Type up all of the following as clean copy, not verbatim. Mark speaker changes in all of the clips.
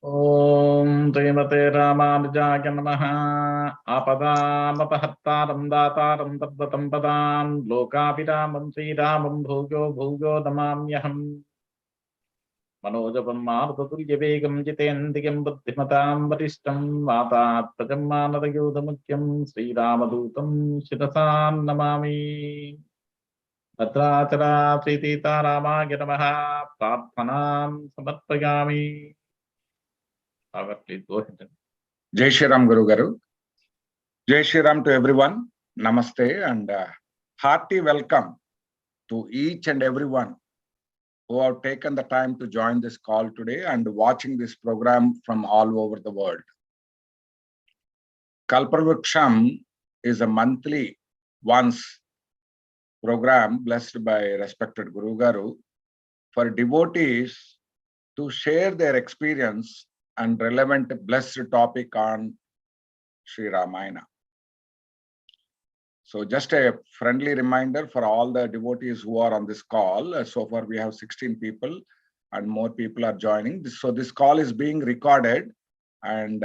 Speaker 1: ओम श्रीमते रामानुजाय नमः। आपदामपहर्तारं दातारं तद्वतं पदां लोकाभिरामं श्रीरामं भूयो भूयो नमाम्यहम्। मनोजवं मारुततुल्यवेगं जितेन्द्रियं बुद्धिमतां वरिष्ठं वातात्मजं मानवयोधमुख्यं श्रीरामदूतं शिरसा नमामि। भद्राचला श्रीसीतारामाय नमः। प्रार्थनां समर्पयामि। Please go ahead.
Speaker 2: Jai Shri Ram Guru Garu. Jai Shri Ram to everyone. Namaste and hearty welcome to each and everyone who have taken the time to join this call today and watching this program from all over the world. Kalpavruksham is a monthly once program blessed by respected Guru Garu for devotees to share their experience and relevant blessed topic on Sri Ramayana. So just a friendly reminder for all the devotees who are on this call. So far we have 16 people and more people are joining. So this call is being recorded and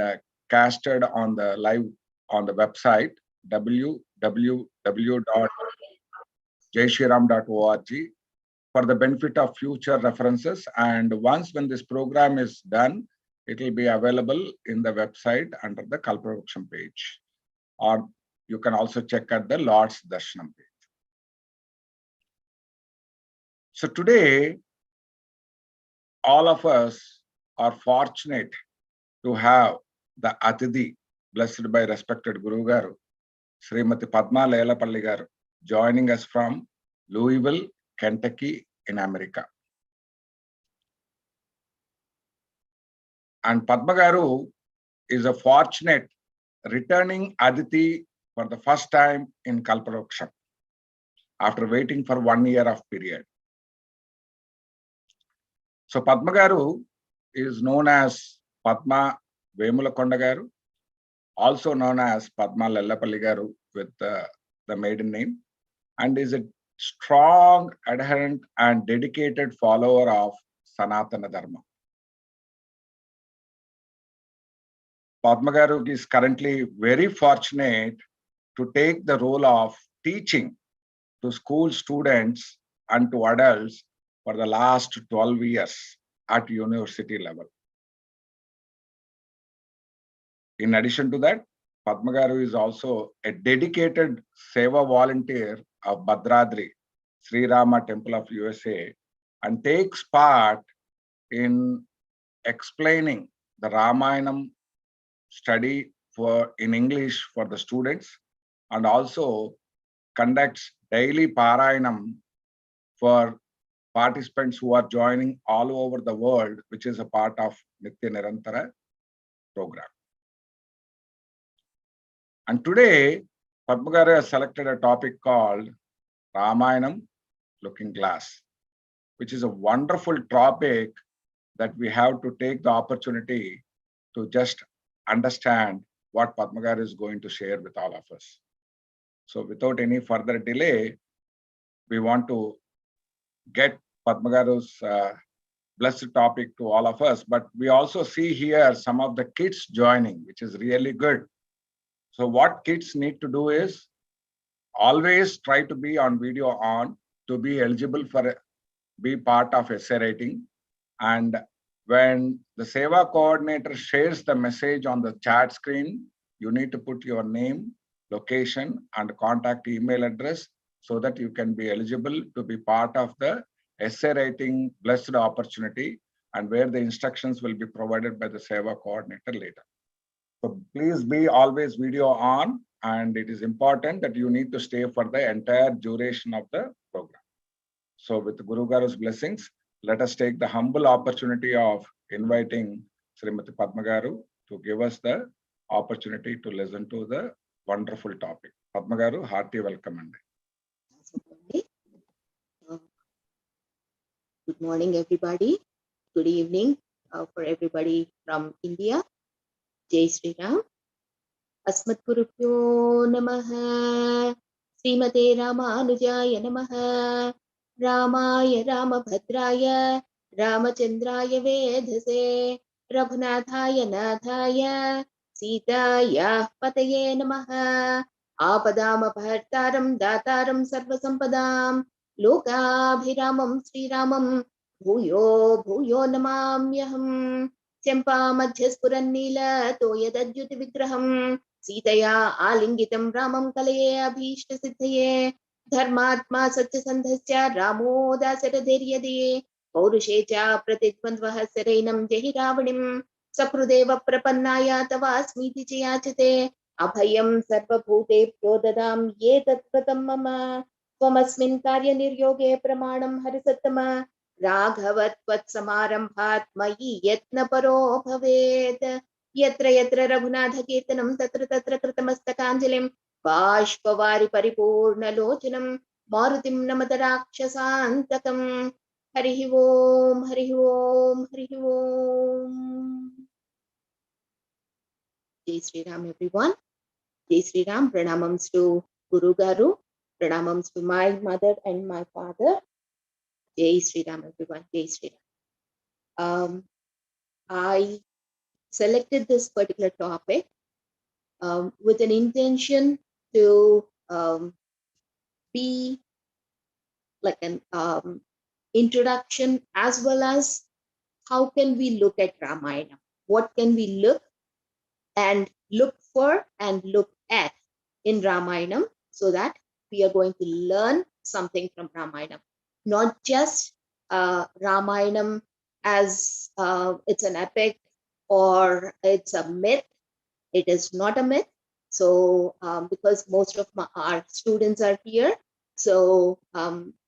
Speaker 2: casted on the live on the website www.jaishriram.org for the benefit of future references. And once when this program is done, it will be available in the website under the Kalpavruksham page, or you can also check at the Lord's Darshanam page. So today, all of us are fortunate to have the Athidi, blessed by respected Guru Garu, Srimati Padma Leilapalli Garu, joining us from Louisville, Kentucky in America. And Padma Garu is a fortunate returning Aditi for the first time in Kalpavruksham after waiting for 1 year of period. So Padma Garu is known as Padma Vemulakonda Garu, also known as Padma Lellapalli Garu with the maiden name, and is a strong adherent and dedicated follower of Sanatana Dharma. Padma Garu is currently very fortunate to take the role of teaching to school students and to adults for the last 12 years at university level. In addition to that, Padma Garu is also a dedicated Seva volunteer of Bhadradri, Sri Rama Temple of USA, and takes part in explaining the Ramayanam study in English for the students, and also conducts daily Parayanam for participants who are joining all over the world, which is a part of Nitya Nirantara program. And today, Padma Garu has selected a topic called Ramayanam Looking Glass, which is a wonderful topic that we have to take the opportunity to just understand what Padma Garu is going to share with all of us. So without any further delay, we want to get Padma Garu's blessed topic to all of us, but we also see here some of the kids joining, which is really good. So what kids need to do is always try to be on video on to be eligible for be part of essay writing. And when the Seva coordinator shares the message on the chat screen, you need to put your name, location, and contact email address so that you can be eligible to be part of the essay writing blessed opportunity, and where the instructions will be provided by the Seva coordinator later. So please be always video on, and it is important that you need to stay for the entire duration of the program. So with Guru Garu's blessings, let us take the humble opportunity of inviting Srimati Padma Garu to give us the opportunity to listen to the wonderful topic. Padma Garu, hearty welcome.
Speaker 3: Good morning, everybody. Good evening for everybody from India. Jai Shri Ram. Asmat Gurubhyo Namaha. Srimate Ramanujaya Namaha. Ramaya Ramabhadraya Ramachandraya Vedhase रघुनाथाय नाथाय सीतायाः पतये नमः। आपदामपहर्तारं दातारं सर्वसम्पदां लोकाभिरामं श्रीरामं भूयो भूयो नमाम्यहम्। चम्पामध्यस्फुरन्नीलतोयदद्युतिविग्रहं सीतया आलिङ्गितं रामं कलये अभीष्टसिद्धये। धर्मात्मा सत्यसन्धश्च रामो दाशरथिर्यदये पौरुषे च प्रतिद्वन्द्वः सरैनं जहि रावणिं सकृदेव प्रपन्नाय तवास्मीति च याचते अभयं सर्वभूतेभ्यो ददामि ये तत्कृतं मम त्वमस्मिन् कार्यनिर्योगे प्रमाणं हरिसत्तम राघवत्वत्समारम्भात् मयि यत्नपरो भवेत् यत्र यत्र रघुनाथकीर्तनं तत्र तत्र कृतमस्तकाञ्जलिं बाष्पवारि परिपूर्णलोचनं मारुतिं नमत राक्षसान्तकम् हरिः ओम हरिः ओम हरिः ओम। Jai Sri Ram everyone. Jai Sri Ram. Pranamams to Guru Garu. Pranamams to my mother and my father. Jai Sri Ram everyone. Jai Sri Ram. I selected this particular topic with an intention to be like an introduction, as well as how can we look at Ramayana? What can we look for and look at in Ramayana, so that we are going to learn something from Ramayana, not just Ramayana as it's an epic or it's a myth. It is not a myth. So because most of our students are here, so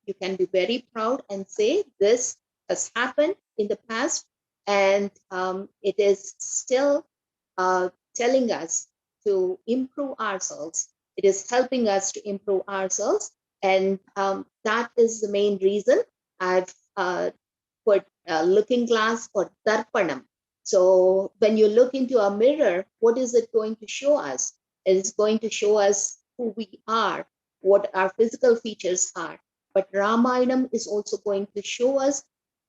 Speaker 3: you can be very proud and say this has happened in the past, and it is still telling us to improve ourselves. It is helping us to improve ourselves. And that is the main reason I've put looking glass or darpanam. So when you look into a mirror, what is it going to show us? It is going to show us who we are, what our physical features are. But Ramayanam is also going to show us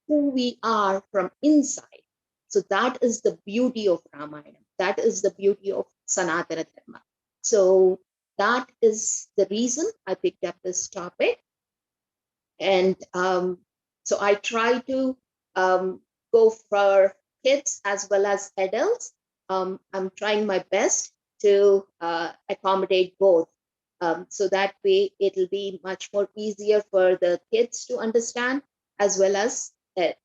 Speaker 3: who we are from inside. So that is the beauty of Ramayana. That is the beauty of Sanatana Dharma. So that is the reason I picked up this topic. And so I try to go for kids as well as adults. I'm trying my best to accommodate both. So that way it'll be much more easier for the kids to understand, as well as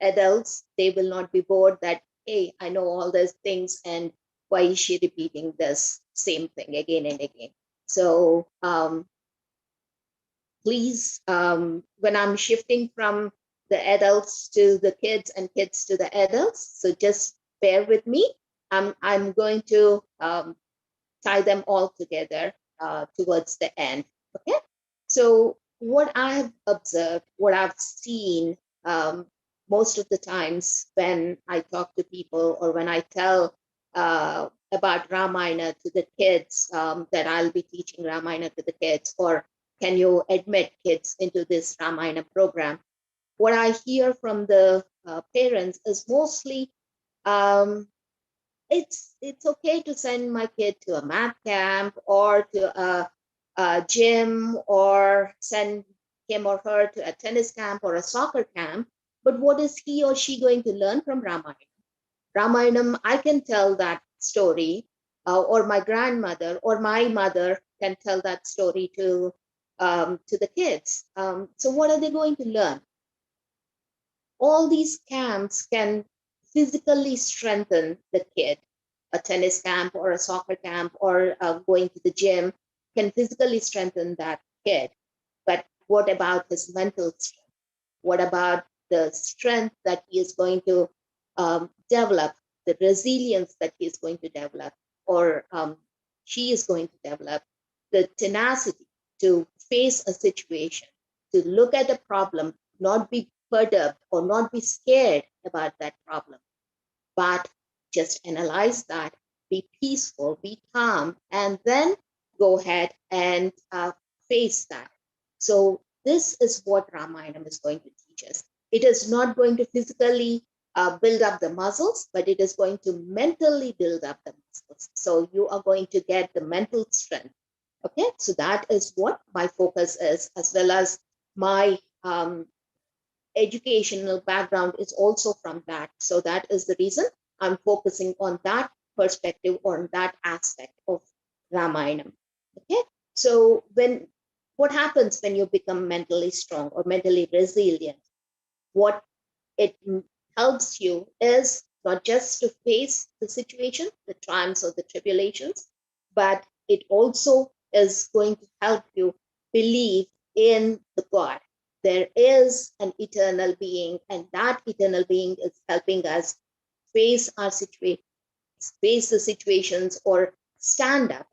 Speaker 3: adults. They will not be bored that, hey, I know all these things and why is she repeating this same thing again and again? So please, when I'm shifting from the adults to the kids and kids to the adults, so just bear with me. I'm going to tie them all together towards the end. Okay. So what I have observed, what I've seen most of the times when I talk to people or when I tell about Ramayana to the kids, that I'll be teaching Ramayana to the kids, or can you admit kids into this Ramayana program? What I hear from the parents is mostly, it's okay to send my kid to a math camp or to a gym, or send him or her to a tennis camp or a soccer camp. But what is he or she going to learn from Ramayana? Ramayana, I can tell that story, or my grandmother or my mother can tell that story to the kids. So what are they going to learn? All these camps can physically strengthen the kid. A tennis camp or a soccer camp or going to the gym can physically strengthen that kid. But what about his mental strength? What about the strength that he is going to develop, the resilience that he is going to develop, or she is going to develop, the tenacity to face a situation, to look at a problem, not be perturbed or not be scared about that problem, but just analyze that, be peaceful, be calm, and then go ahead and face that. So this is what Ramayana is going to teach us. It is not going to physically build up the muscles, but it is going to mentally build up the muscles. So you are going to get the mental strength. Okay, so that is what my focus is, as well as my educational background is also from that. So that is the reason I'm focusing on that perspective, on that aspect of Ramayana. Okay, so what happens when you become mentally strong or mentally resilient? What it helps you is not just to face the situation, the triumphs or the tribulations, but it also is going to help you believe in the God. There is an eternal being, and that eternal being is helping us face our situation, face the situations, or stand up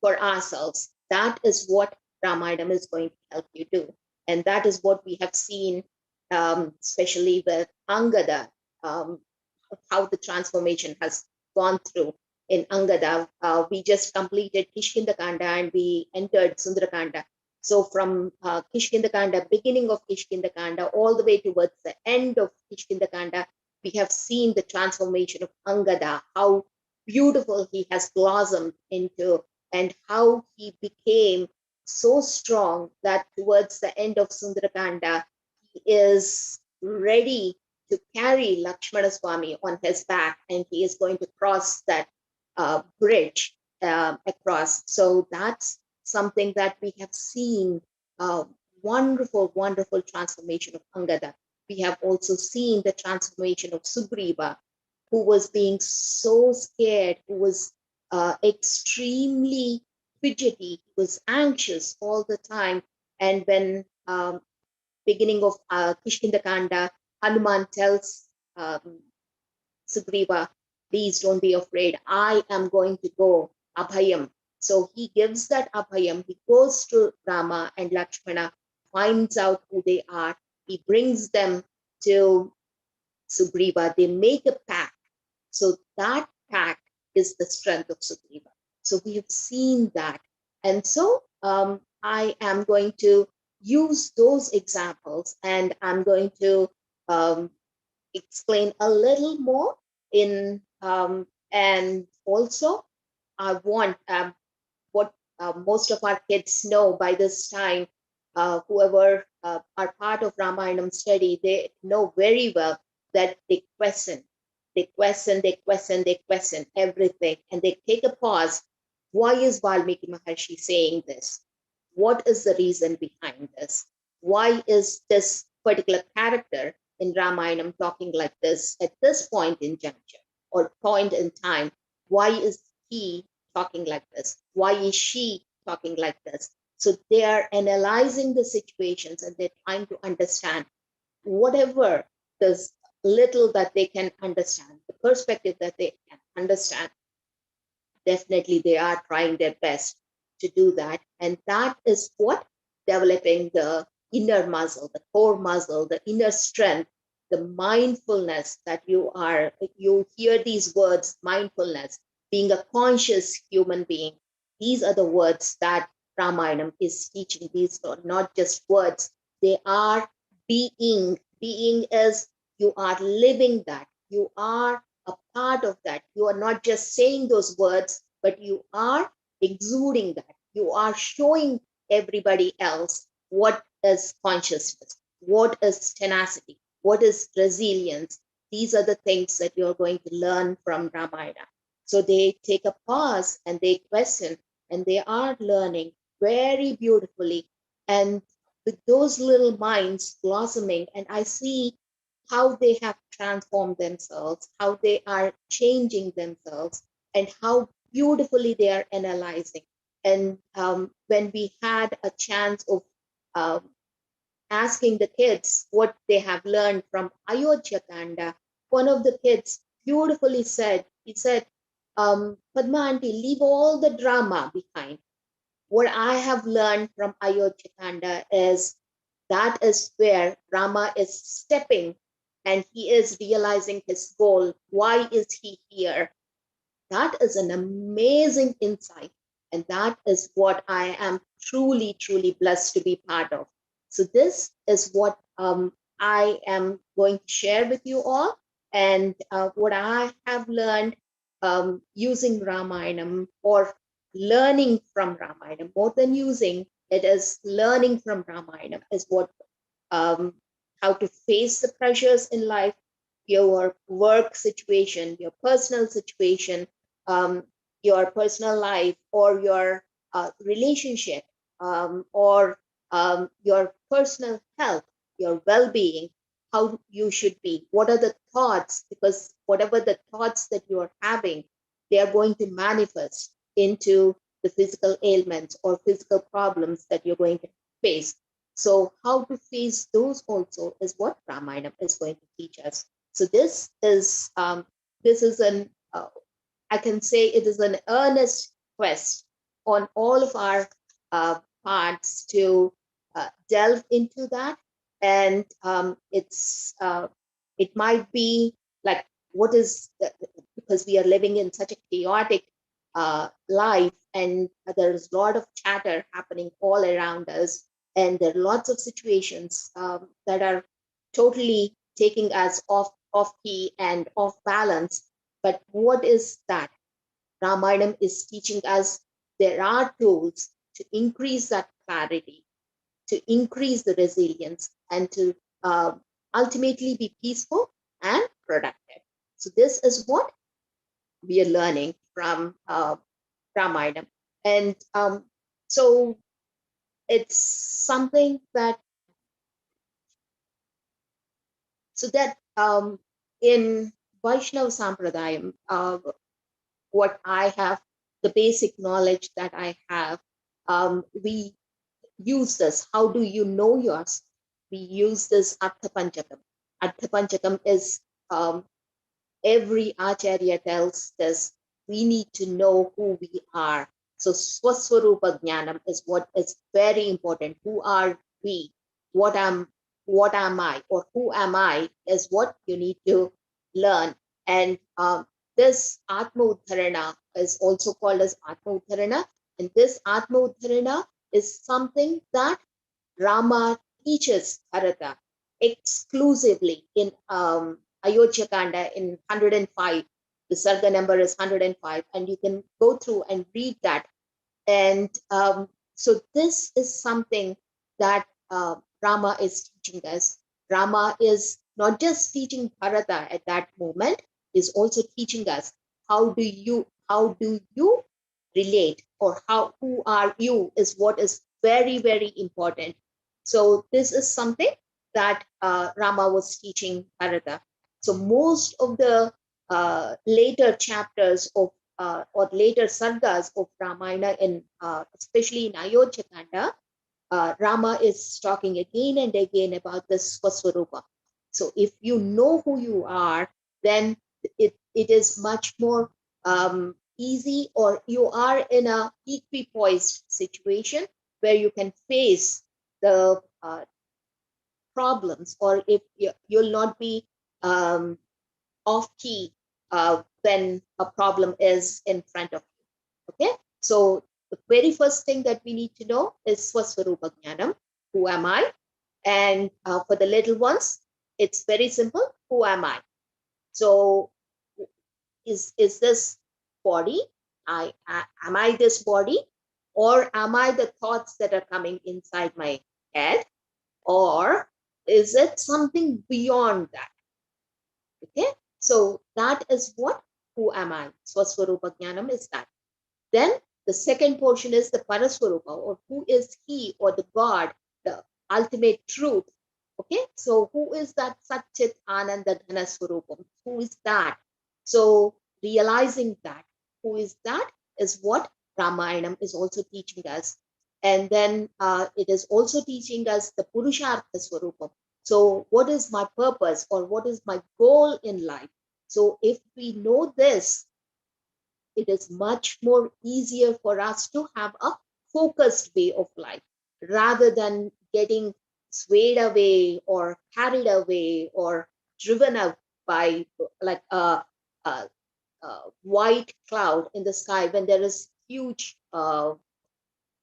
Speaker 3: for ourselves. That is what Ramayana is going to help you do. And that is what we have seen, especially with Angada, how the transformation has gone through in Angada. We just completed Kishkindakanda and we entered Sundarakanda. So from Kishkindakanda, beginning of Kishkindakanda, all the way towards the end of Kishkindakanda, we have seen the transformation of Angada, how beautiful he has blossomed into, and how he became so strong that towards the end of Sundarakanda, he is ready to carry Lakshmana Swami on his back, and he is going to cross that bridge across. So that's something that we have seen, wonderful, wonderful transformation of Angada. We have also seen the transformation of Sugriva, who was being so scared, who was extremely fidgety, he was anxious all the time. And when beginning of Kishkindakanda, Hanuman tells Sugriva, please don't be afraid. I am going to go Abhayam. So he gives that Abhayam. He goes to Rama and Lakshmana, finds out who they are. He brings them to Sugriva. They make a pact. So that pact is the strength of Sugriva. So we have seen that. And so I am going to use those examples, and I'm going to explain a little more in, and also I want what most of our kids know by this time, whoever are part of Ramayanam study, they know very well that they question, they question everything, and they take a pause. Why is Valmiki Maharshi saying this? What is the reason behind this? Why is this particular character in Ramayanam talking like this at this point in juncture or point in time? Why is he talking like this? Why is she talking like this? So they are analyzing the situations and they're trying to understand whatever this little that they can understand, the perspective that they can understand. Definitely they are trying their best to do that. And that is what developing the inner muscle, the core muscle, the inner strength, the mindfulness that you hear these words, mindfulness, being a conscious human being. These are the words that Ramayana is teaching. These are not just words, they are being. Being is you are living that. You are a part of that. You are not just saying those words, but you are exuding that. You are showing everybody else what is consciousness, what is tenacity, what is resilience. These are the things that you're going to learn from Ramayana. So they take a pause and they question, and they are learning very beautifully. And with those little minds blossoming, and I see how they have transformed themselves, how they are changing themselves, and how beautifully they are analyzing. And when we had a chance of um, asking the kids what they have learned from Ayodhya Kanda, one of the kids beautifully said, he said, Padma auntie, leave all the drama behind. What I have learned from Ayodhya Kanda is that is where Rama is stepping and he is realizing his goal. Why is he here? That is an amazing insight. And that is what I am truly, truly blessed to be part of. So this is what I am going to share with you all. And what I have learned using Ramayanam, or learning from Ramayanam, more than using, it is learning from Ramayanam, is what how to face the pressures in life, your work situation, your personal situation, um, your personal life, or your relationship, or your personal health, your well-being, how you should be, what are the thoughts, because whatever the thoughts that you are having, they are going to manifest into the physical ailments or physical problems that you're going to face. So how to face those also is what Ramayana is going to teach us. So this is an I can say it is an earnest quest on all of our parts to delve into that. And it might be like, what is because we are living in such a chaotic life, and there's a lot of chatter happening all around us, and there are lots of situations that are totally taking us off key and off balance. But what is that? Ramayana is teaching us there are tools to increase that clarity, to increase the resilience, and to ultimately be peaceful and productive. So this is what we are learning from Ramayana. And so it's something that, so that in Vaishnava Sampradayam, what I have, the basic knowledge that I have, we use this. How do you know yours? We use this Artha Panchakam. Artha Panchakam is, every Acharya tells this, we need to know who we are. So Swaswarupa Jnanam is what is very important. Who are we? What am I? Or who am I is what you need to learn. And this Atma Uddharana is also called as Atma Uddharana. And this Atma Uddharana is something that Rama teaches Bharata exclusively in Ayodhya Kanda in 105. The Sarga number is 105, and you can go through and read that. And so this is something that Rama is teaching us. Rama is not just teaching Bharata at that moment, is also teaching us how do you relate, or who are you, is what is very, very important. So this is something that Rama was teaching Bharata. So most of the later chapters of or later sargas of Ramayana, in especially in Ayodhya Kanda, Rama is talking again and again about this Swaswarupa. So if you know who you are, then it is much more easy, or you are in a equipoised situation where you can face the problems, or if you'll not be um, off key when a problem is in front of you. Okay, so the very first thing that we need to know is Swaswarupa Jnanam. Who am I? And for the little ones, it's very simple. Who am I? So is this body? Am I this body? Or am I the thoughts that are coming inside my head? Or is it something beyond that? Okay, so that is what, who am I? Swaswarupa Jnanam is that. Then the second portion is the Paraswarupa, or who is he, or the God, the ultimate truth. Okay, so who is that Satchit Ananda Ghana Swarupam? Who is that? So realizing that, who is that, is what Ramayanam is also teaching us. And then it is also teaching us the Purushartha Swarupam. So what is my purpose, or what is my goal in life? So if we know this, it is much more easier for us to have a focused way of life, rather than getting swayed away or carried away or driven up by like a white cloud in the sky when there is huge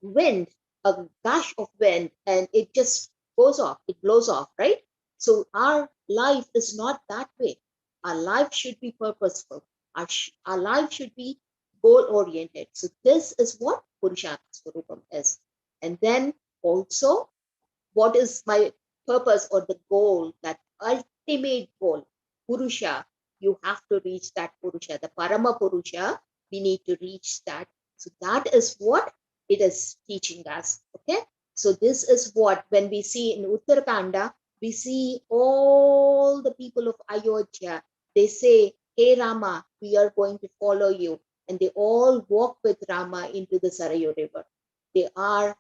Speaker 3: wind, a gush of wind, and it just goes off, it blows off, right? So our life is not that way. Our life should be purposeful. Our life should be goal oriented. So this is what Purushartha Swarupam is. And then also, what is my purpose or the goal, that ultimate goal? Purusha, you have to reach that Purusha, the Parama Purusha, we need to reach that. So that is what it is teaching us. Okay. So this is what, when we see in Uttarakanda, we see all the people of Ayodhya, they say, hey Rama, we are going to follow you. And they all walk with Rama into the Sarayu River. They are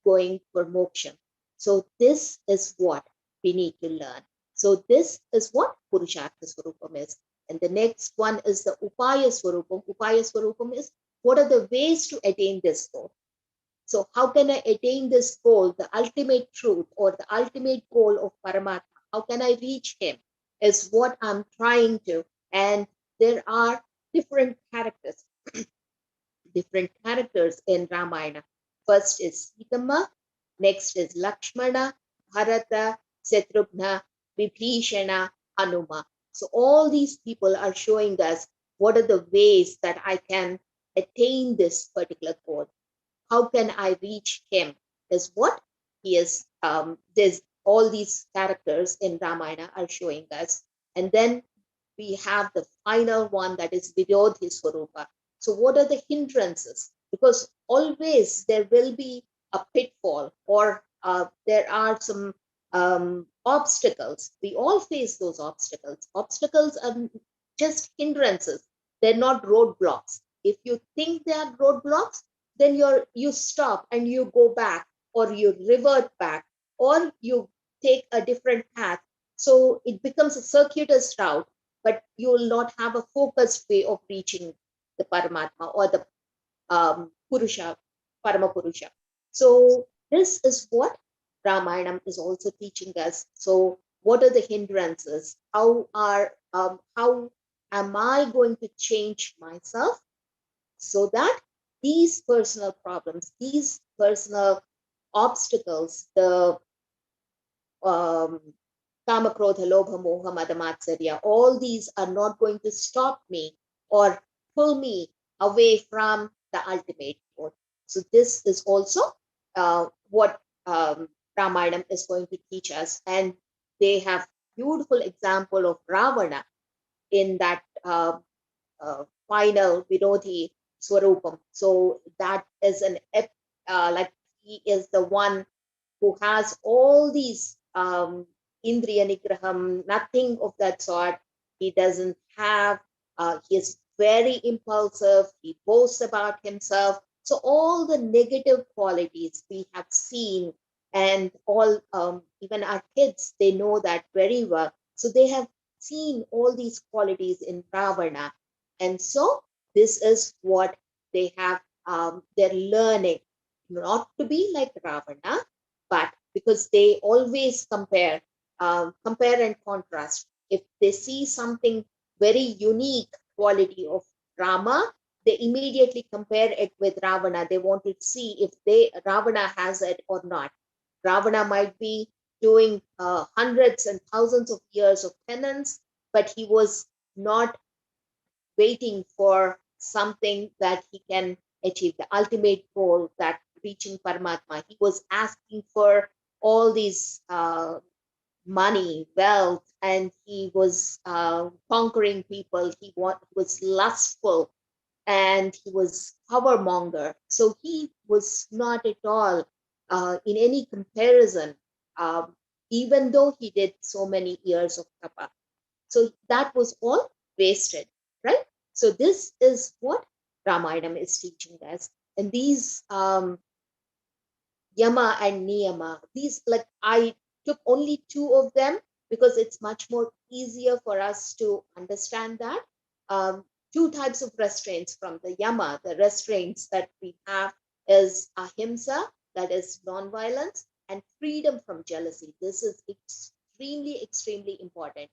Speaker 3: going for moksha. So this is what we need to learn. So this is what Purushartha Swarupam is. And the next one is the Upaya Swarupam. Upaya Swarupam is, what are the ways to attain this goal? So how can I attain this goal, the ultimate truth or the ultimate goal of Paramatma? How can I reach him is what I'm trying to. And there are different characters, different characters in Ramayana. First is Sitama, next is Lakshmana, Bharata, Shatrugna, Vibhishana, Hanuma. So all these people are showing us what are the ways that I can attain this particular goal. How can I reach him is what he is. There's all these characters in Ramayana are showing us. And then we have the final one, that is Virodhi Swarupa. So what are the hindrances? Because always there will be a pitfall, or there are some obstacles. We all face those obstacles. Obstacles are just hindrances. They're not roadblocks. If you think they are roadblocks, then you stop and you go back, or you revert back, or you take a different path. So it becomes a circuitous route, but you will not have a focused way of reaching the Paramatma or the Purusha, Parama Purusha. So this is what Ramayana is also teaching us. So what are the hindrances? How am I going to change myself so that these personal problems, these personal obstacles, the Kama, Krodha, Lobha, Moha, Mada, Matsarya, all these are not going to stop me or pull me away from the ultimate goal. So this is also what Ramayana is going to teach us. And they have beautiful example of Ravana in that final Virodhi Swarupam. So that is like he is the one who has all these Indriya Nigraham, nothing of that sort. He doesn't have, he is very impulsive, he boasts about himself. So all the negative qualities we have seen, and all, even our kids, they know that very well. So they have seen all these qualities in Ravana. And so this is what they have, they're learning not to be like Ravana, but because they always compare and contrast. If they see something very unique quality of Rama, they immediately compare it with Ravana. They want to see if Ravana has it or not. Ravana might be doing hundreds and thousands of years of penance, but he was not waiting for something that he can achieve, the ultimate goal, that reaching Paramatma. He was asking for all these money, wealth, and he was conquering people. He was lustful, and he was powermonger. So he was not at all in any comparison, um, even though he did so many years of tapa. So that was all wasted, right? So this is what Ramayana is teaching us. And these Yama and Niyama, these, like, I took only two of them because it's much more easier for us to understand that. Two types of restraints from the Yama, the restraints that we have is ahimsa, that is non-violence, and freedom from jealousy. This is extremely, extremely important.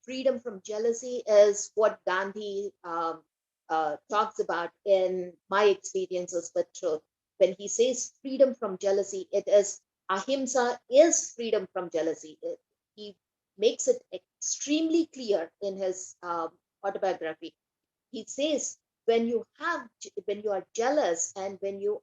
Speaker 3: Freedom from jealousy is what Gandhi talks about in My Experiences with Truth. When he says freedom from jealousy, it is ahimsa is freedom from jealousy. He makes it extremely clear in his autobiography. He says, when you are jealous and when your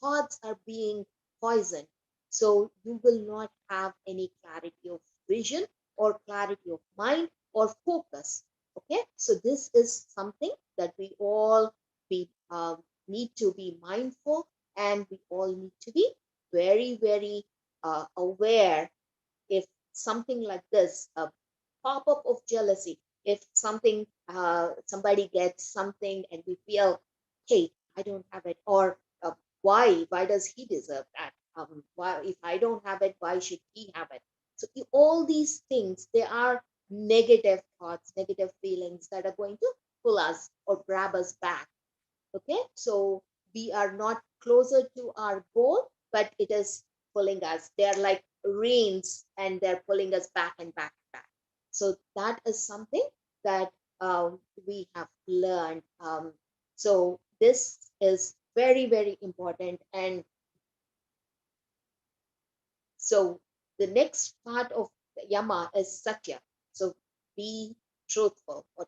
Speaker 3: thoughts are being poisoned, so you will not have any clarity of vision or clarity of mind or focus. Okay, so this is something that we all be need to be mindful, and we all need to be very, very aware if something like this, a pop up of jealousy, if somebody gets something and we feel, hey, I don't have it, or why does he deserve that? Why, if I don't have it, why should he have it? So all these things, they are negative thoughts, negative feelings that are going to pull us or grab us back. Okay, so we are not closer to our goal, but it is pulling us. They're like reins and they're pulling us back and back and back. So that is something that we have learned. So this is very, very important. And so the next part of yama is satya. So be truthful, or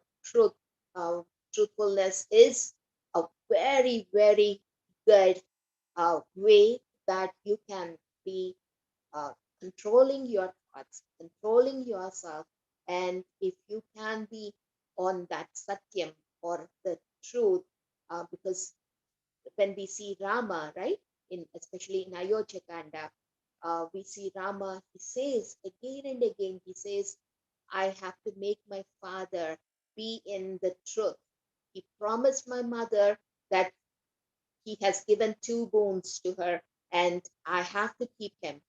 Speaker 3: uh, truthfulness is a very, very good way that you can be uh, controlling your thoughts, controlling yourself. And if you can be on that satyam, or the truth, because when we see Rama, right, in especially in Ayodhya Kanda, we see Rama, he says again and again, he says, I have to make my father be in the truth. He promised my mother that he has given two boons to her, and I have to keep him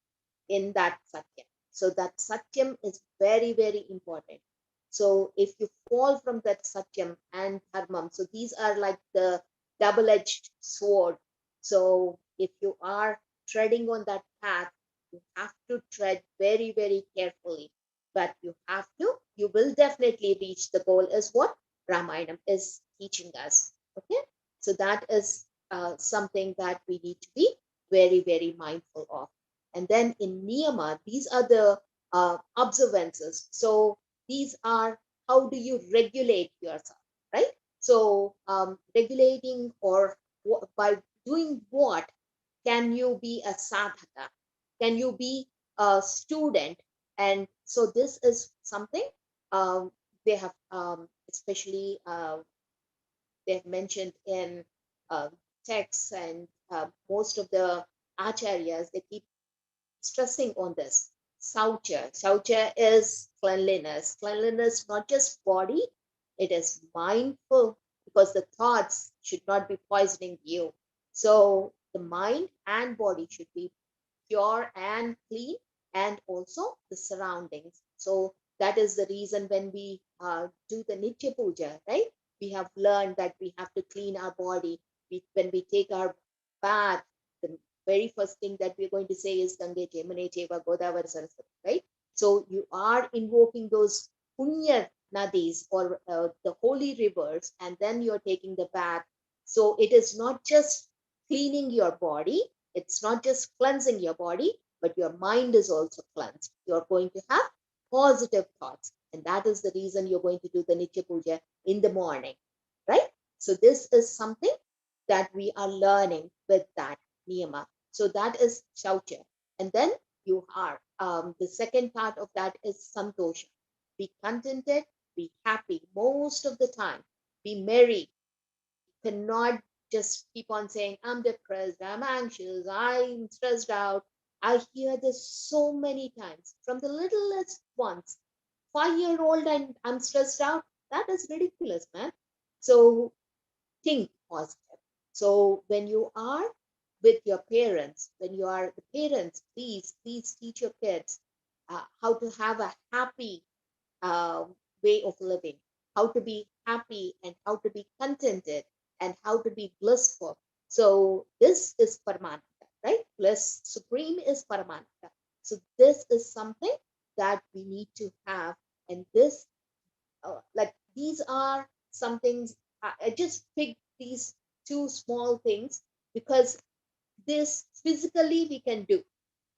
Speaker 3: in that satyam. So that satyam is very, very important. So if you fall from that satyam and dharmam, so these are like the double-edged sword. So if you are treading on that path, you have to tread very, very carefully. But you will definitely reach the goal, is what Ramayana is teaching us. Okay, so that is something that we need to be very, very mindful of. And then in niyama, these are the observances. So these are, how do you regulate yourself, right? So regulating, or by doing what can you be a sadhaka? Can you be a student? And so this is something they have, especially they've mentioned in uh, texts, and most of the acharyas, they keep stressing on this. Saucha. Saucha is cleanliness. Cleanliness, not just body, it is mindful, because the thoughts should not be poisoning you. So the mind and body should be pure and clean, and also the surroundings. So that is the reason when we do the Nitya Puja, right? We have learned that we have to clean our body. When we take our bath, the very first thing that we're going to say is Gange Jemune Cheva Godavari Saraswati, right? So you are invoking those punya nadis, or the holy rivers, and then you're taking the bath. So it is not just cleaning your body, it's not just cleansing your body, but your mind is also cleansed. You're going to have positive thoughts. And that is the reason you're going to do the Nitya Puja in the morning, right? So this is something that we are learning with that niyama. So that is shaucha. And then you are, the second part of that is santosha. Be contented, be happy most of the time, be merry. Cannot just keep on saying, I'm depressed, I'm anxious, I'm stressed out. I hear this so many times from the littlest ones. 5-year old and I'm stressed out. That is ridiculous, man. So think positive. So when you are with your parents, when you are the parents, please teach your kids how to have a happy uh, way of living, how to be happy and how to be contented and how to be blissful. So this is Paramananda, right? Bliss supreme is Paramananda. So this is something that we need to have. And this, like these are some things, I just picked these two small things because this physically we can do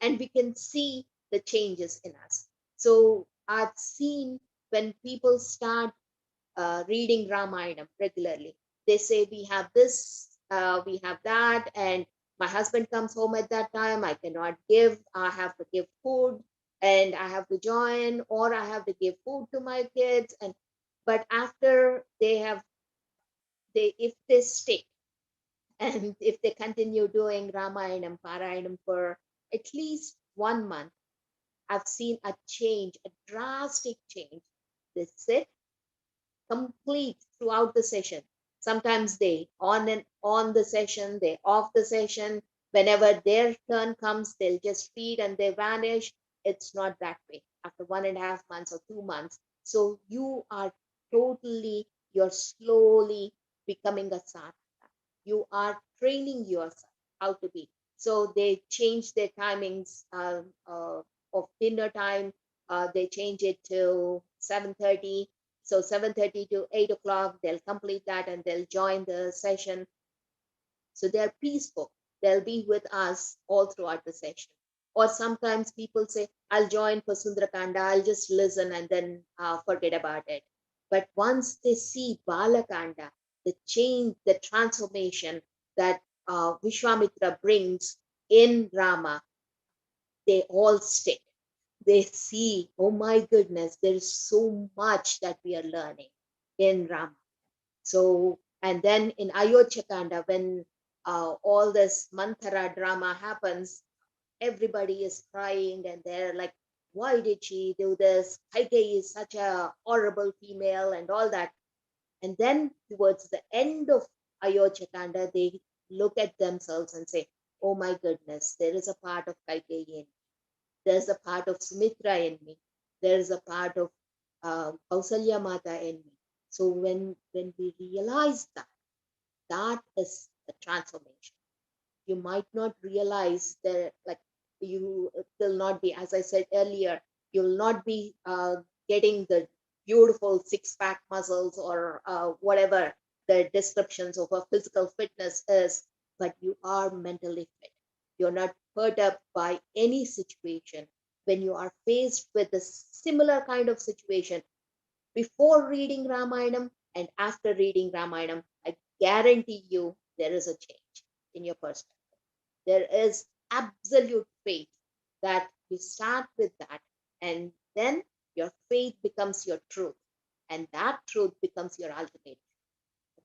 Speaker 3: and we can see the changes in us. So I've seen when people start reading Ramayana regularly, they say we have this, we have that, and my husband comes home at that time. I cannot give. I have to give food, and I have to join, or I have to give food to my kids. And but after if they stick and if they continue doing Ramayanam, Parayanam for at least 1 month, I've seen a change, a drastic change. They sit complete throughout the session. Sometimes they on the session, they off the session. Whenever their turn comes, they'll just feed and they vanish. It's not that way. After 1.5 months or 2 months, so you're slowly becoming a sadhaka. You are training yourself how to be. So they change their timings of dinner time. They change it to 7:30, so 7:30 to 8 o'clock, they'll complete that and they'll join the session. So they're peaceful. They'll be with us all throughout the session. Or sometimes people say, I'll join for Sundarakanda, I'll just listen and then forget about it. But once they see Balakanda, the change, the transformation that Vishwamitra brings in Rama, they all stick. They see, oh my goodness, there's so much that we are learning in Rama. So, and then in Ayodhya Kanda, when all this Manthara drama happens, everybody is crying and they're like, why did she do this? Kaikeyi is such a horrible female and all that. And then towards the end of Ayodhya Kanda, they look at themselves and say, oh my goodness, there is a part of Kaikeyi, there's a part of Sumitra in me. There's a part of Kausalya Mata in me. So when we realize that, that is the transformation. You might not realize that, like you will not be, as I said earlier, you will not be getting the beautiful six-pack muscles or whatever the descriptions of a physical fitness is, but you are mentally fit. You're not hurt up by any situation. When you are faced with a similar kind of situation before reading Ramayanam and after reading Ramayanam, I guarantee you there is a change in your perspective. There is absolute faith that you start with that, and then your faith becomes your truth, and that truth becomes your ultimate.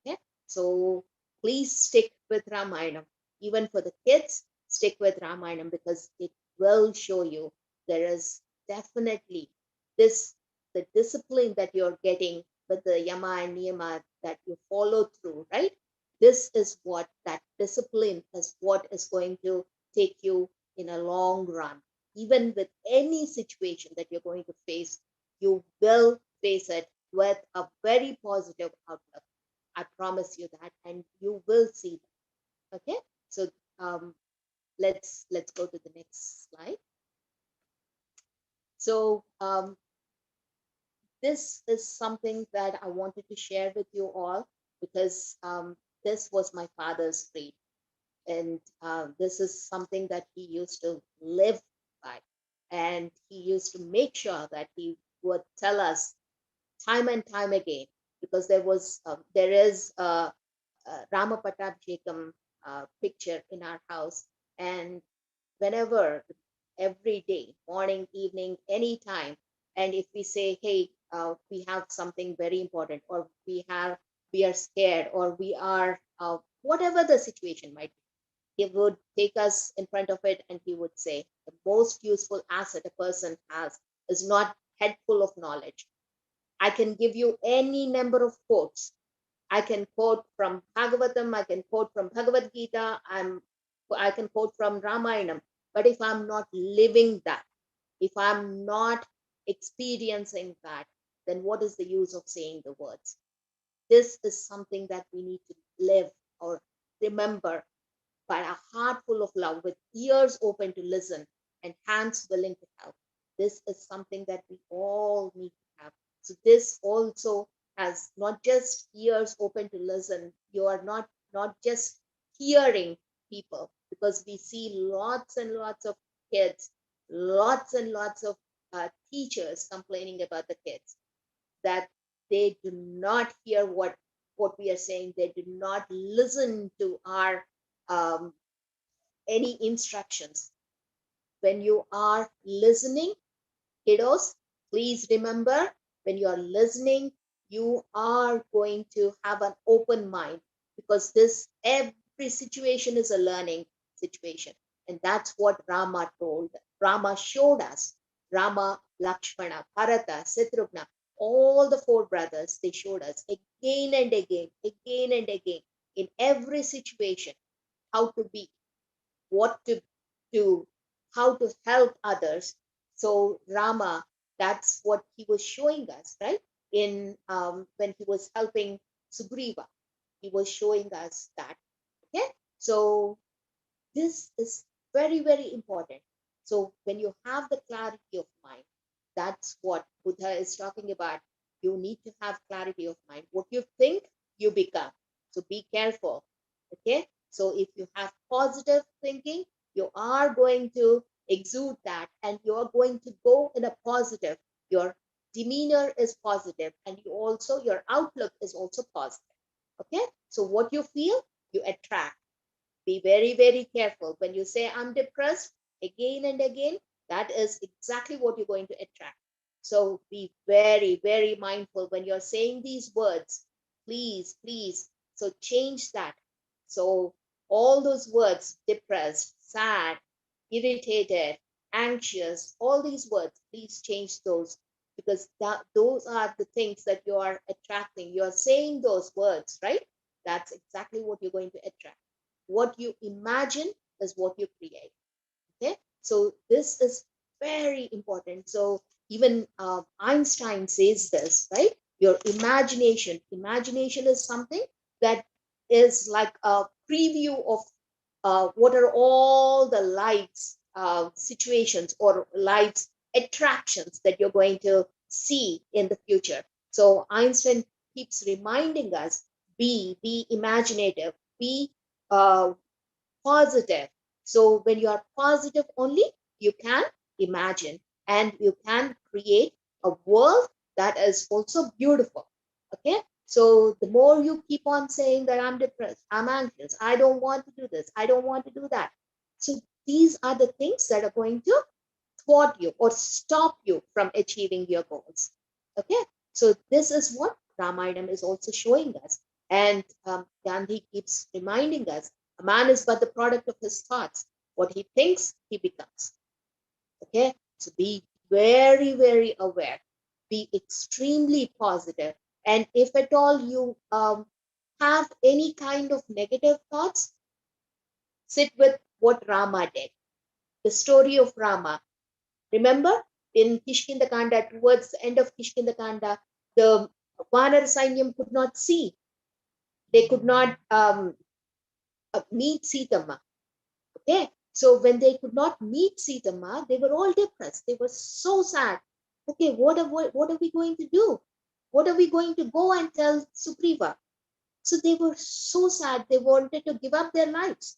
Speaker 3: Okay, so please stick with Ramayanam. Even for the kids, stick with Ramayanam because it will show you there is definitely this the discipline that you're getting with the Yama and Niyama that you follow through, right? This is what that discipline is what is going to take you in a long run. Even with any situation that you're going to face, you will face it with a very positive outlook. I promise you that, and you will see that. Okay, so um, let's go to the next slide. So this is something that I wanted to share with you all because this was my father's creed, and this is something that he used to live by, and he used to make sure that he would tell us time and time again, because there is Rama Pattabhikam picture in our house, and whenever, every day, morning, evening, anytime, and if we say, hey, we have something very important, or we are scared, or we are whatever the situation might be, he would take us in front of it and he would say, the most useful asset a person has is not head full of knowledge. I can give you any number of quotes. I can quote from Bhagavatam, I can quote from Bhagavad Gita, I can quote from Ramayanam. But if I'm not living that, if I'm not experiencing that, then what is the use of saying the words? This is something that we need to live or remember by a heart full of love, with ears open to listen and hands willing to help. This is something that we all need to have. So this also has not just ears open to listen. You are not just hearing people, because we see lots and lots of kids, lots and lots of teachers complaining about the kids, that they do not hear what we are saying. They do not listen to our any instructions. When you are listening, kiddos, please remember, when you are listening, you are going to have an open mind, because this every situation is a learning situation. And that's what Rama told. Rama showed us. Rama, Lakshmana, Bharata, Shatrugna, all the four brothers, they showed us again and again, in every situation, how to be, what to do, how to help others. So Rama, that's what he was showing us, right? In when he was helping Sugriva, he was showing us that. Okay, so this is very, very important. So when you have the clarity of mind, that's what Buddha is talking about. You need to have clarity of mind. What you think, you become. So be careful. Okay. So if you have positive thinking, you are going to exude that, and you're going to go in a positive. Your demeanor is positive, and you also, your outlook is also positive. Okay. So what you feel, you attract. Be very, very careful. When you say, I'm depressed, again and again, that is exactly what you're going to attract. So be very, very mindful when you're saying these words. Please, please. So change that. So all those words, depressed, sad, irritated, anxious, all these words, please change those, because those are the things that you are attracting. You're saying those words, right? That's exactly what you're going to attract. What you imagine is what you create. Okay, so this is very important. So even Einstein says this, right? Your imagination is something that is like a preview of what are all the lives situations or lives attractions that you're going to see in the future. So Einstein keeps reminding us, be imaginative, be uh, positive. So when you are positive only, you can imagine, and you can create a world that is also beautiful. Okay. So the more you keep on saying that I'm depressed, I'm anxious, I don't want to do this, I don't want to do that. So these are the things that are going to thwart you or stop you from achieving your goals. Okay. So this is what Ramayana is also showing us. And Gandhi keeps reminding us, a man is but the product of his thoughts. What he thinks, he becomes. Okay. So be very, very aware. Be extremely positive. And if at all you have any kind of negative thoughts, sit with what Rama did. The story of Rama. Remember, in Kishkindakanda, towards the end of Kishkindakanda, the Vanar Sainyam could not see. They could not meet Sitama. Okay, so when they could not meet Sitama, they were all depressed. They were so sad. Okay, what are we going to do? What are we going to go and tell Sugriva? So they were so sad. They wanted to give up their lives.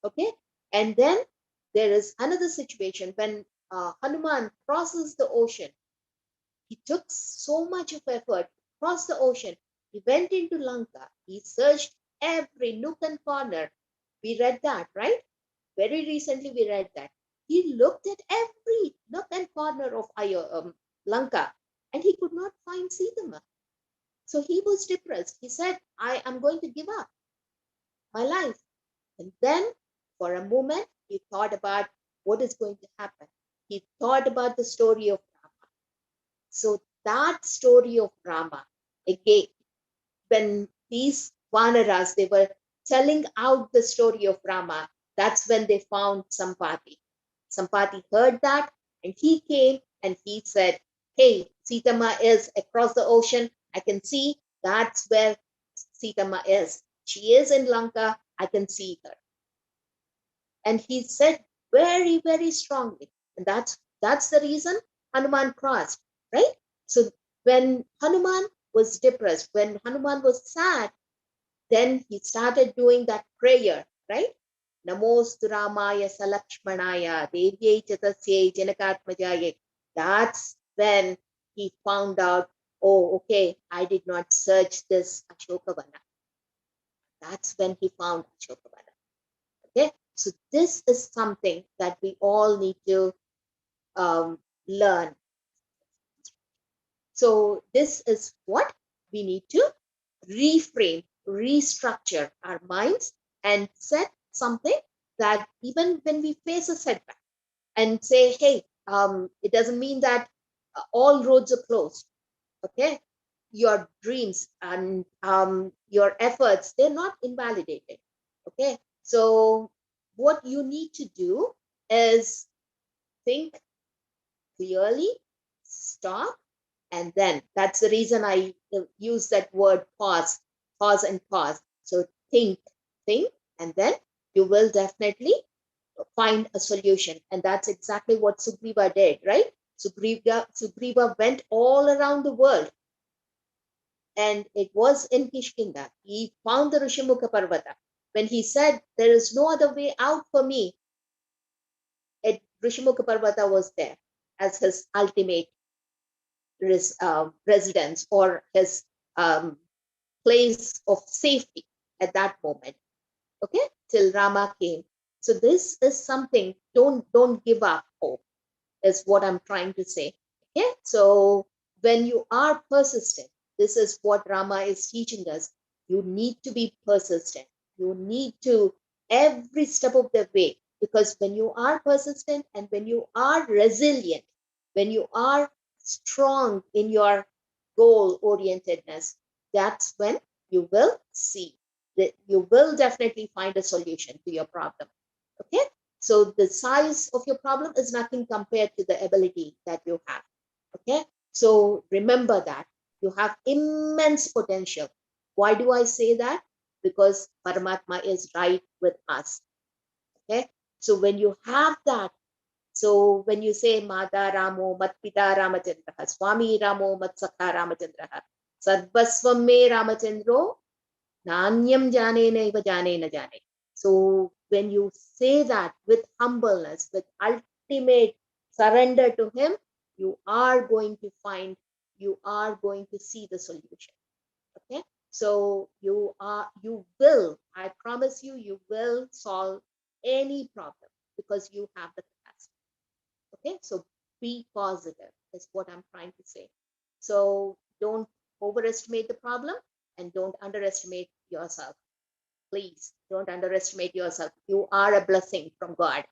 Speaker 3: Okay, and then there is another situation when Hanuman crosses the ocean. He took so much of effort to cross the ocean. He went into Lanka. He searched every nook and corner. We read that, right? Very recently, we read that. He looked at every nook and corner of Lanka, and he could not find Sitama. So he was depressed. He said, I am going to give up my life. And then, for a moment, he thought about what is going to happen. He thought about the story of Rama. So that story of Rama, again, when these Vanaras, they were telling out the story of Rama, that's when they found Sampati. Sampati heard that, and he came and he said, hey, Sitama is across the ocean. I can see that's where Sitama is. She is in Lanka. I can see her. And he said very, very strongly. And that's the reason Hanuman crossed, right? So when Hanuman was depressed, when Hanuman was sad, then he started doing that prayer, right? Namostu Ramaya Salakshmanaya Devyai Chatasyai Janakatmajaya. That's when he found out, oh, okay, I did not search this Ashokavana. That's when he found Ashokavana. Okay, so this is something that we all need to learn. So this is what we need to reframe, restructure our minds and set something that even when we face a setback and say, hey, it doesn't mean that all roads are closed. Okay, your dreams and your efforts, they're not invalidated. Okay, so what you need to do is think clearly, stop, and then that's the reason I use that word pause, pause and pause. So think, and then you will definitely find a solution. And that's exactly what Sugriva did, right? Sugriva went all around the world, and it was in Kishkinda. He found the Rishyamukha Parvata. When he said, there is no other way out for me, Rishyamukha Parvata was there as his ultimate residence or his place of safety at that moment. Okay, till Rama came. So this is something. Don't give up hope. Is what I'm trying to say. Okay, so when you are persistent, this is what Rama is teaching us. You need to be persistent. You need to every step of the way, because when you are persistent and when you are resilient, when you are strong in your goal orientedness, that's when you will see that you will definitely find a solution to your problem. Okay, so the size of your problem is nothing compared to the ability that you have. Okay, so remember that you have immense potential. Why do I say that? Because Paramatma is right with us. Okay, so when you have that, so when you say Mata Ramo, Mat Pita Ramachandra, Swami Ramo, Mat Sakha Ramachandra, Sarvasvam me Ramachandro, Nanyam Jane Naiva Jane Na Jane. So when you say that with humbleness, with ultimate surrender to him, you are going to find, you are going to see the solution. Okay, so you will, I promise you, you will solve any problem because you have the capacity. Okay, so be positive is what I'm trying to say. So don't overestimate the problem and don't underestimate yourself. Please don't underestimate yourself. You are a blessing from God.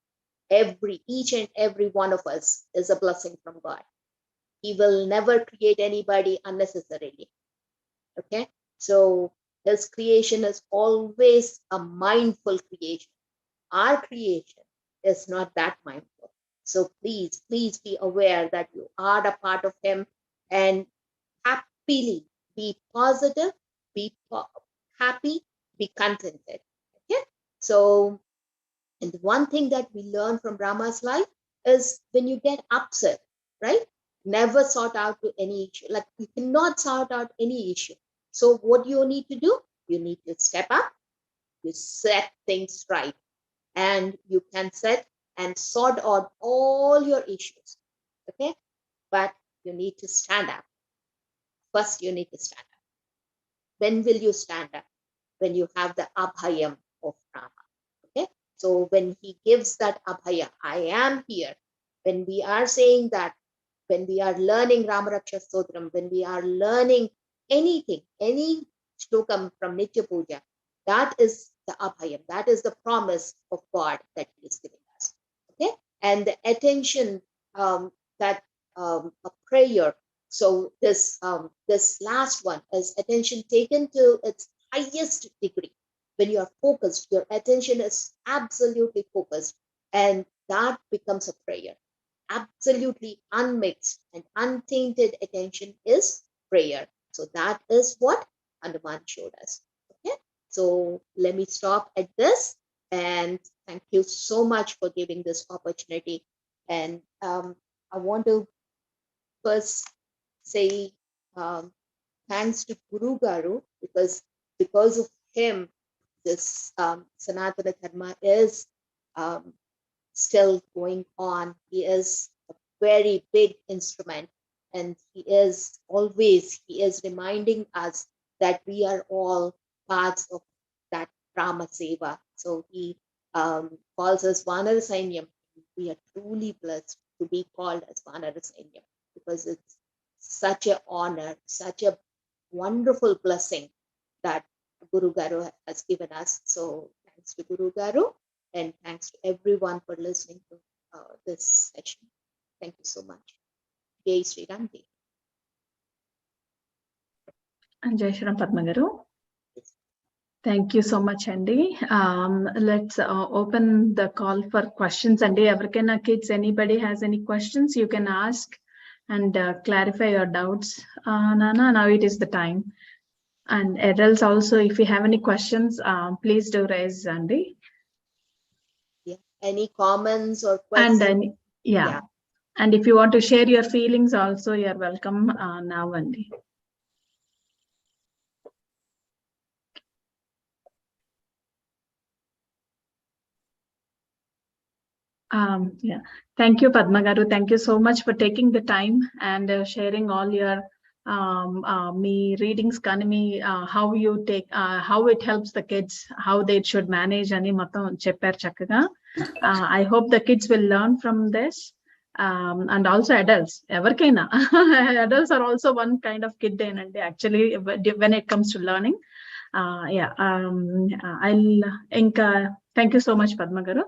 Speaker 3: Each and every one of us is a blessing from God. He will never create anybody unnecessarily. Okay, so his creation is always a mindful creation. Our creation is not that mindful. So please be aware that you are a part of him, and happily be positive, be happy, be contented. Okay, so, and one thing that we learn from Rama's life is when you get upset, right? Never sort out to any issue. Like you cannot sort out any issue. So what you need to do? You need to step up, you set things right, and you can set and sort out all your issues. Okay, but you need to stand up. First, you need to stand up. When will you stand up? When you have the abhayam of Rama. Okay, so when he gives that abhaya, I am here. When we are saying that, when we are learning Ramaraksha Stotram, when we are learning anything, any shlokam from Nitya Puja, that is the abhayam, that is the promise of God that he is giving us. Okay, and the attention that a prayer. So this last one is attention taken to its highest degree. When you are focused, your attention is absolutely focused, and that becomes a prayer. Absolutely unmixed and untainted attention is prayer. So that is what Hanuman showed us. Okay, so let me stop at this, and thank you so much for giving this opportunity. And I want to first say thanks to Guru Garu, because of him this Sanatana Dharma is still going on. He is a very big instrument, and he is reminding us that we are all parts of that Rama Seva. So he calls us Vanara Sainyam. We are truly blessed to be called as Vanara Sainyam, because it's such an honor, such a wonderful blessing that Guru Garu has given us. So thanks to Guru Garu, and thanks to everyone for listening to this session. Thank you so much. Jai Sri Ram.
Speaker 4: And Jai Shri Ram, Padma Garu. Thank you so much, Andy. Let's open the call for questions. Andy, everyone, kids, anybody has any questions, you can ask and clarify your doubts. Nana, now it is the time. And adults also, if you have any questions, please do raise, Andy.
Speaker 3: Yeah. Any comments or questions?
Speaker 4: And then, yeah. And if you want to share your feelings also, you're welcome now, Andy. Yeah, thank you, Padma Garu. Thank you so much for taking the time and sharing all your me readings, me how you take how it helps the kids, how they should manage ani mattam chepparu chakkaga. I hope the kids will learn from this, and also adults. Everkaina adults are also one kind of kid, and actually when it comes to learning. Yeah, I'll inka. Thank you so much, Padma Garu.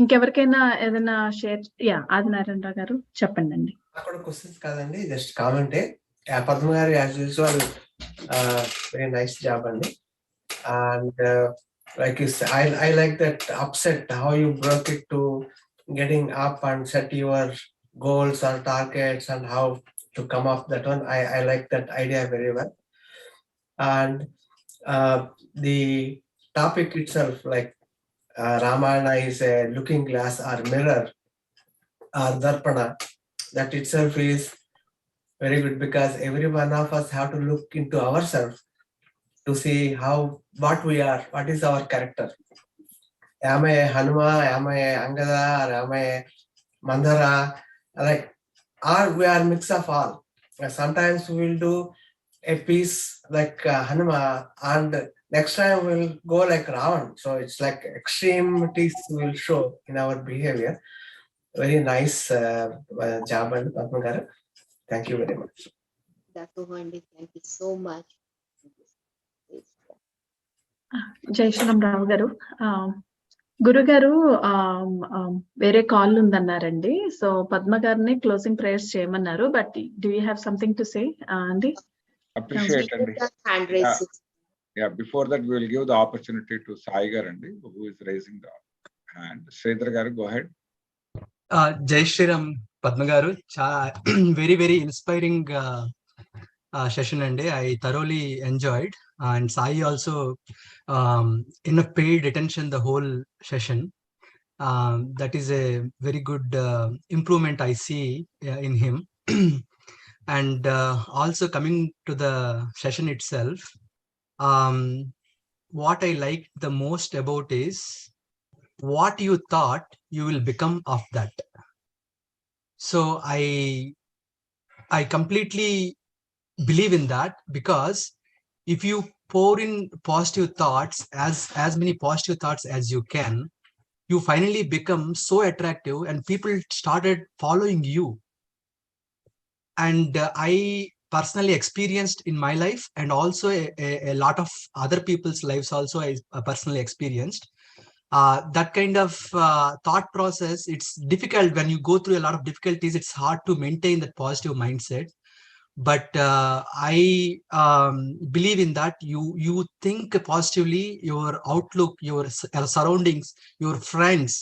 Speaker 4: ఇంకెవరికైనా ఏదైనా share Adinarayana గారు చెప్పండి అండి.
Speaker 5: అక్కడ questions కాదండి, just కామెంటే. Padma garu as usual very nice job అండి. And like you said, I like that upset how you broke it to getting up and set your goals or targets and how to come off that one. I like that idea very well. And the topic itself, like Ramayana is a looking glass or mirror or darpana, that itself is very good, because every one of us have to look into ourselves to see what we are, what is our character. Am I Hanuma, am I Angada, or am I Mandara? Like, or we are mix of all. Sometimes we will do a piece like Hanuma, and next time we'll go like Ravan. So it's like extremities will show in our behavior. Very nice job, Padma Garu. Thank you very much.
Speaker 3: Dr. Hondi, thank you so much.
Speaker 4: జై శ్రీరామ్ రావు గారు. గురుగారు వేరే call ఉందన్నారండి, so Padma గారిని closing prayers చేయమన్నారు. But do you have something to say అండి?
Speaker 2: Appreciate Andy. Yeah, before that we will give the opportunity to Sai Garandi, who is raising the hand. Sridhar Garu, go ahead.
Speaker 6: Jai Shri Ram, Padma Garu. Very, very inspiring session, Andy. I thoroughly enjoyed, and Sai also paid attention the whole session. That is a very good improvement I see in him. And also coming to the session itself, what I liked the most about is what you thought you will become of that. So I completely believe in that, because if you pour in positive thoughts, as many positive thoughts as you can, you finally become so attractive and people started following you. And I personally experienced in my life, and also a lot of other people's lives also I personally experienced. That kind of thought process, it's difficult when you go through a lot of difficulties. It's hard to maintain that positive mindset. But I believe in that. You think positively, your outlook, your surroundings, your friends,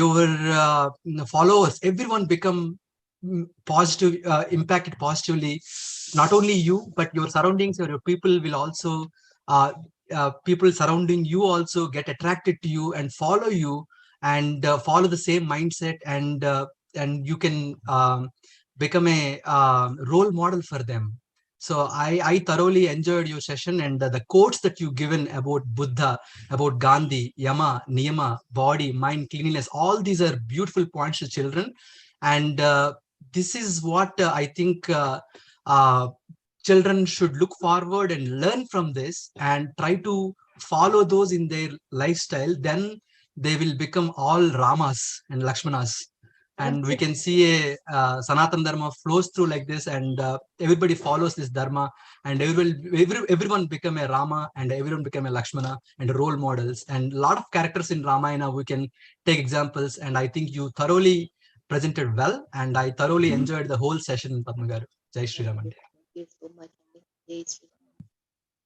Speaker 6: your followers, everyone become positive, impacted positively. Not only you, but your surroundings or your people will also people surrounding you also get attracted to you and follow you, and follow the same mindset, and you can become a role model for them. So I thoroughly enjoyed your session, and the quotes that you given about Buddha, about Gandhi, Yama, Niyama, body, mind, cleanliness, all these are beautiful points to children. And this is what I think children should look forward and learn from this and try to follow those in their lifestyle. Then they will become all Ramas and Lakshmanas. And we can see a Sanatana Dharma flows through like this, and everybody follows this Dharma, and everyone become a Rama, and everyone become a Lakshmana, and role models. And a lot of characters in Ramayana, we can take examples. And I think you thoroughly presented well, and I thoroughly enjoyed the whole session, Padma Garu. Jai Shri Raman.
Speaker 3: Thank you so much. Jai Shri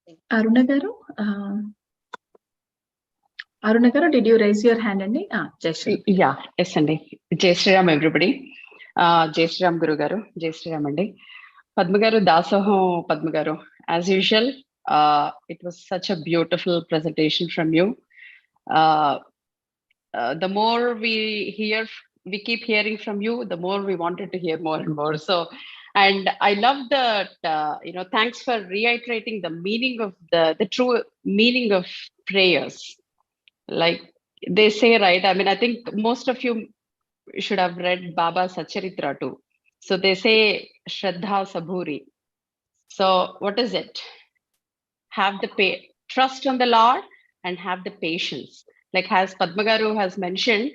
Speaker 3: Ram.
Speaker 4: Aruna garu, Aruna garu, did you raise your hand? Jai Shri.
Speaker 7: Yeah, yes, Andy. Jai Shri Ram, everybody. Jai Shri Ram, Guru Garu. Jai Shri Ram, Andy. Padma Garu, Dasoho, Padma Garu. As usual, it was such a beautiful presentation from you. The more we keep hearing from you, the more we wanted to hear more and more. So, and I love that, thanks for reiterating the meaning of the true meaning of prayers. Like they say, right? I mean, I think most of you should have read Baba's Sacharitra too. So they say Shraddha Saburi. So what is it? Have the trust on the Lord and have the patience. Like as Padma Garu has mentioned,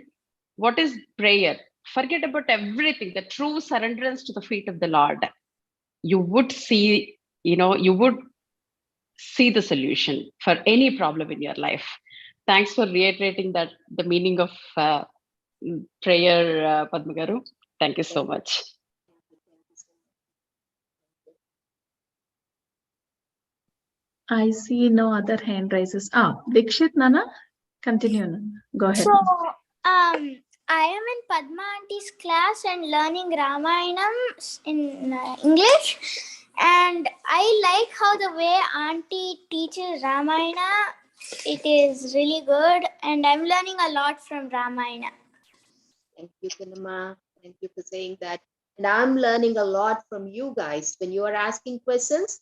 Speaker 7: what is prayer? Forget about everything, the true surrenderance to the feet of the Lord. You would see, you would see the solution for any problem in your life. Thanks for reiterating that the meaning of prayer, Padma Garu. Thank you so much.
Speaker 4: I see no other hand raises. Dikshit, Nana, continue. Nana. Go ahead.
Speaker 8: So, I am in Padma Auntie's class and learning Ramayanam in English. And I like how the way Auntie teaches Ramayana. It is really good. And I'm learning a lot from Ramayana.
Speaker 3: Thank you, Kanama. Thank you for saying that. And I'm learning a lot from you guys. When you are asking questions,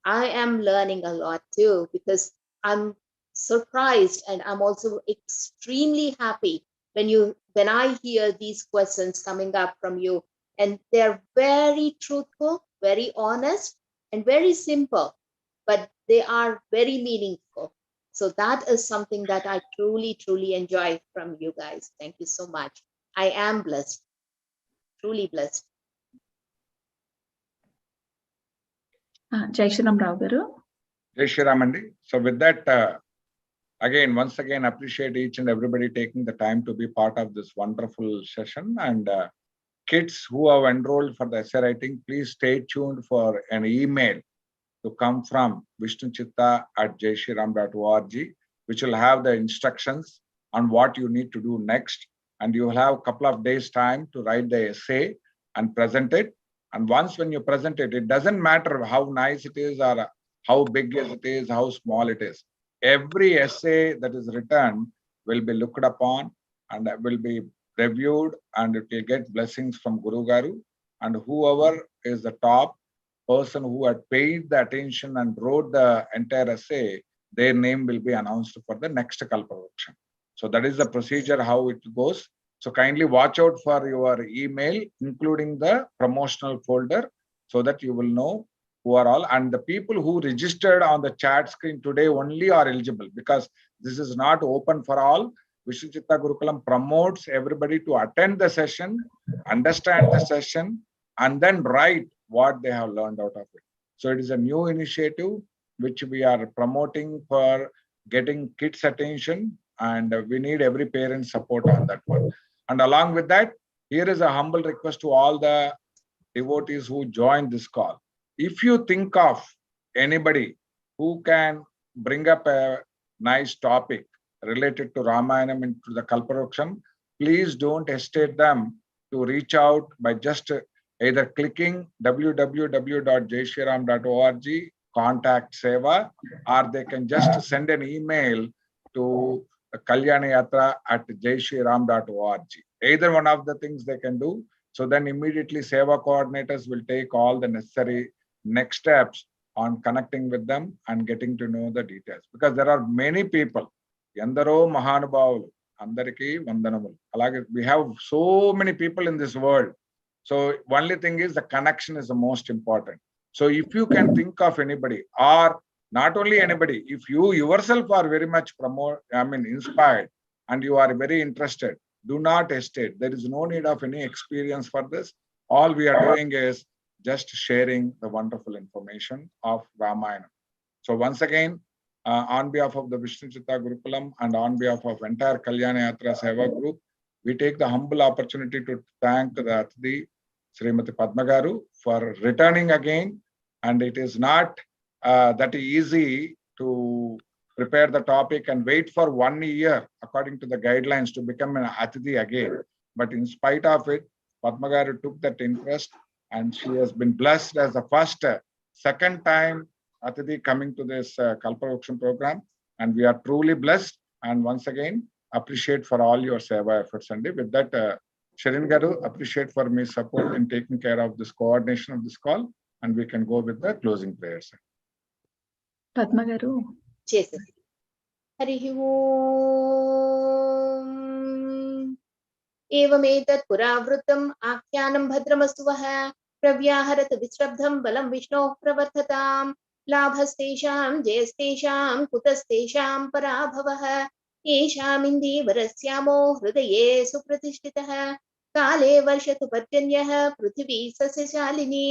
Speaker 3: I am learning a lot too, because I'm surprised and I'm also extremely happy when I hear these questions coming up from you. And they're very truthful, very honest, and very simple, but they are very meaningful. So that is something that I truly, truly enjoy from you guys. Thank you so much. I am blessed, truly blessed.
Speaker 4: Jai Shri Ram Rao Garu.
Speaker 2: Jai Shri Ram, Andi. So with that, once again, appreciate each and everybody taking the time to be part of this wonderful session. And kids who have enrolled for the essay writing, please stay tuned for an email to come from vishnuchitta@jaishriram.org, which will have the instructions on what you need to do next. And you will have a couple of days time to write the essay and present it. And once when you present it, it doesn't matter how nice it is or how big it is, how small it is. Every essay that is written will be looked upon and will be reviewed, and it will get blessings from Guru Garu. And whoever is the top person who had paid the attention and wrote the entire essay, their name will be announced for the next Kalpavruksham. So that is the procedure, how it goes. So kindly watch out for your email, including the promotional folder, so that you will know who are all. And the people who registered on the chat screen today only are eligible, because this is not open for all. Vishnu Chitta Gurukulam promotes everybody to attend the session, understand the session, and then write what they have learned out of it. So it is a new initiative which we are promoting for getting kids' attention, and we need every parent's support on that one. And along with that, here is a humble request to all the devotees who joined this call. If you think of anybody who can bring up a nice topic related to Ramayanam into the Kalpavruksham, please don't hesitate them to reach out by just either clicking www.jaishriram.org, contact Seva, or they can just send an email to kalyanayatra@jaishriram.org. Either one of the things they can do. So then immediately Seva coordinators will take all the necessary next steps on connecting with them and getting to know the details. Because there are many people, Yandaro Mahanubhavulu, Andariki Vandanamu. We have so many people in this world. So only thing is the connection is the most important. So if you can think of anybody, or not only anybody, if you yourself are very much inspired and you are very interested, do not hesitate. There is no need of any experience for this. All we are doing is just sharing the wonderful information of Ramayana. So once again, on behalf of the Vishnu Chitta Gurukulam and on behalf of entire Kalyana Yatra Seva group, we take the humble opportunity to thank the Athidi, Srimati Padma Garu, for returning again. And it is not that easy to prepare the topic and wait for 1 year according to the guidelines to become an Athidi again. But in spite of it, Padma Garu took that interest and she has been blessed as the first, second time Athidi coming to this Kalpavruksham program. And we are truly blessed. And once again, appreciate for all your seva efforts. And with that, Sharin Garu, appreciate for me support in taking care of this coordination of this call. And we can go with the closing prayers.
Speaker 4: Padma Garu.
Speaker 3: Cheers. Harihi Om. Evametat puravrutam akhyanam bhadramastu vaha pravyaharat vishrabdham balam vishnoh pravartatam labhastesham jayastesham kutastesham parabhavah yesham indi varasyamo hridaye supratishthitah kale varshatu parjanyah prithvi sasyashalini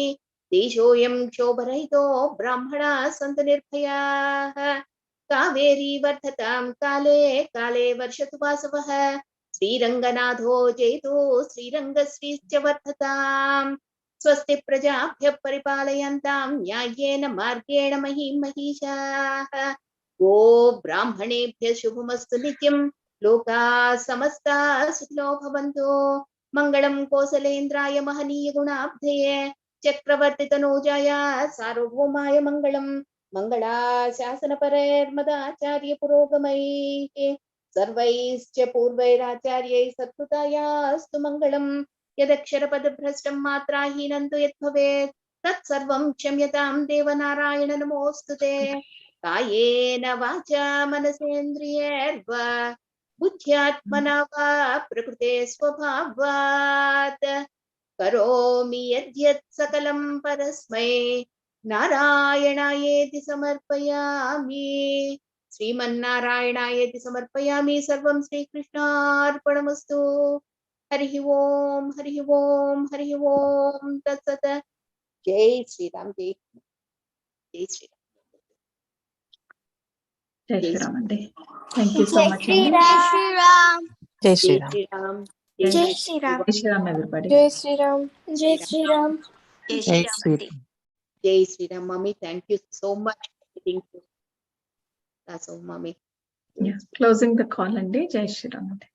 Speaker 3: deshoyam kshobarahito brahmana santu nirphayah Kaveri वर्धतां काले काले वर्षतु वासवः श्रीरङ्गनाथो जयतु श्रीरङ्गश्रीश्च वर्धताम् स्वस्ति प्रजाभ्यः परिपालयन्तां न्याय्येन मार्गेण महीं महिषाः गो ब्राह्मणेभ्यः शुभमस्तु नित्यं लोकाः समस्ताः सुखिनो भवन्तु मङ्गलं कौसलेन्द्राय महनीय गुणाब्धये चक्रवर्ति तनूजाय सार्वभौमाय मङ्गलम् मङ्गलाशासनपरैर्मदाचार्य पुरोगमैः सर्वैश्च पूर्वैराचार्यैः सत्कृतायास्तु मङ्गलम् यदक्षरपदभ्रष्टं मात्राहीनं तु यद्भवेत् तत्सर्वं क्षम्यतां देवनारायण नमोऽस्तुते कायेन वाचा मनसेन्द्रियैर्वा बुद्ध्यात्मना वा प्रकृते स्वभावात् करोमि यद्यत् सकलं परस्मै नारायणायेति समर्पयामि श्रीमन्नारायणायेति समर्पयामि सर्वं श्रीकृष्णार्पणमस्तु हरिः ओम हरिः ओम हरिः ओम तत्सत् जय श्रीराम जय Shriram
Speaker 4: Jai Shri Ram Andi. Thank you so
Speaker 8: Jai
Speaker 4: much.
Speaker 8: Shri
Speaker 4: Andi.
Speaker 8: Ram.
Speaker 9: Jai
Speaker 3: जय
Speaker 9: Shri Ram.
Speaker 3: Shriram
Speaker 8: Jai Shri Ram.
Speaker 4: Jai Shri Ram, everybody.
Speaker 8: Jai Shri Ram. Jai Shri Ram.
Speaker 9: Jai Shri Ram.
Speaker 3: जय Shriram mommy thank you so much that's all mommy
Speaker 4: Yeah, closing the call, Andi. Jai Shri Ram Andi.